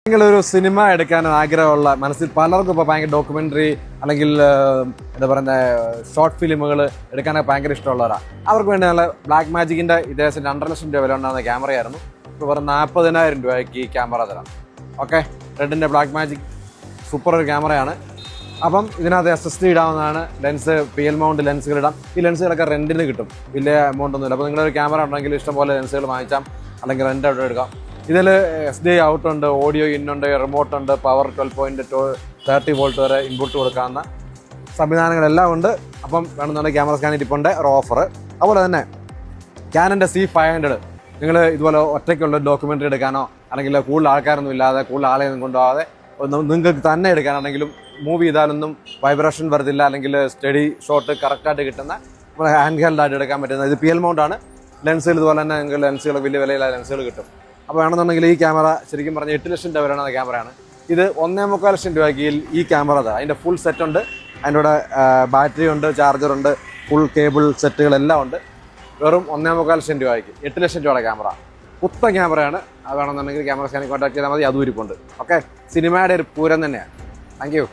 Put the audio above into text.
നിങ്ങളൊരു സിനിമ എടുക്കാൻ ആഗ്രഹമുള്ള മനസ്സിൽ പലർക്കും ഇപ്പോൾ ഭയങ്കര ഡോക്യുമെൻ്ററി അല്ലെങ്കിൽ എന്താ പറയുന്ന ഷോർട്ട് ഫിലിമുകൾ എടുക്കാനൊക്കെ ഭയങ്കര ഇഷ്ടമുള്ളവരാണ്. അവർക്ക് വേണ്ടി നല്ല ബ്ലാക്ക് മാജിക്കിൻ്റെ ഇദ്ദേഹത്തിന് 2.5 ലക്ഷം രൂപ വില ഉണ്ടാകുന്ന ക്യാമറയായിരുന്നു. ഇപ്പോൾ വെറും 40,000 രൂപയ്ക്ക് ഈ ക്യാമറ തരാം. ഓക്കെ, റെഡിൻ്റെ ബ്ലാക്ക് മാജിക് സൂപ്പർ ഒരു ക്യാമറയാണ്. അപ്പം ഇതിനകത്ത് SSD ഇടാവുന്നതാണ്. ലെൻസ് PL മൗണ്ട് ലെൻസുകൾ ഇടാം. ഈ ലെൻസുകളൊക്കെ റെൻറ്റിന് കിട്ടും, വലിയ എമൗണ്ട് ഒന്നുമില്ല. അപ്പോൾ നിങ്ങളൊരു ക്യാമറ ഉണ്ടെങ്കിൽ ഇഷ്ടംപോലെ ലെൻസുകൾ വാങ്ങിച്ചാൽ അല്ലെങ്കിൽ റെൻ്റ് ഔട്ട് എടുക്കാം. ഇതിൽ SDI ഔട്ടുണ്ട്, ഓഡിയോ ഇന്നുണ്ട്, റിമോട്ടുണ്ട്, പവർ 12.30 വോൾട്ട് വരെ ഇൻപുട്ട് കൊടുക്കാവുന്ന സംവിധാനങ്ങളെല്ലാം ഉണ്ട്. അപ്പം വേണമെന്നുണ്ടെങ്കിൽ ക്യാമറ സ്കാൻ ഇരിപ്പുണ്ട് ഒരു ഓഫർ. അതുപോലെ തന്നെ ക്യാനൻ്റെ C500 നിങ്ങൾ ഇതുപോലെ ഒറ്റയ്ക്കുള്ള ഡോക്യുമെൻ്ററി എടുക്കാനോ അല്ലെങ്കിൽ കൂടുതൽ ആൾക്കാരൊന്നും ഇല്ലാതെ കൂടുതൽ ആളെയൊന്നും കൊണ്ടുപോകാതെ നിങ്ങൾക്ക് തന്നെ എടുക്കാനാണെങ്കിലും മൂവ് ചെയ്താലൊന്നും വൈബ്രേഷൻ വരത്തില്ല, അല്ലെങ്കിൽ സ്റ്റഡി ഷോട്ട് കറക്റ്റായിട്ട് കിട്ടുന്ന ഹാൻഡ് ഹെൽഡായിട്ട് എടുക്കാൻ പറ്റുന്ന ഇത് PL മൗണ്ടാണ്. ലെൻസുകൾ ഇതുപോലെ തന്നെ നിങ്ങൾക്ക് ലെൻസുകൾ വലിയ വിലയിലുള്ള ലെൻസുകൾ കിട്ടും. അപ്പോൾ വേണമെന്നുണ്ടെങ്കിൽ ഈ ക്യാമറ ശരിക്കും പറഞ്ഞാൽ 8 ലക്ഷം രൂപ വരുന്ന ക്യാമറയാണ്. ഇത് 1.25 ലക്ഷം രൂപയ്ക്ക് ഈ ക്യാമറ അതിൻ്റെ ഫുൾ സെറ്റ് ഉണ്ട്. അതിൻ്റെ കൂടെ ബാറ്ററി ഉണ്ട്, ചാർജറുണ്ട്, ഫുൾ കേബിൾ സെറ്റുകളെല്ലാം ഉണ്ട്. വെറും 1.25 ലക്ഷം രൂപയ്ക്ക് 8 ലക്ഷം രൂപയുടെ ക്യാമറ പുത്തൻ ക്യാമറയാണ്. അത് വേണമെന്നുണ്ടെങ്കിൽ ക്യാമറ സ്കാനിൽ കോൺടാക്ട് ചെയ്താൽ മതി. അതും ഇരിപ്പുണ്ട്. ഓക്കെ, സിനിമയുടെ ഒരു പൂരം തന്നെയാണ്. Thank you.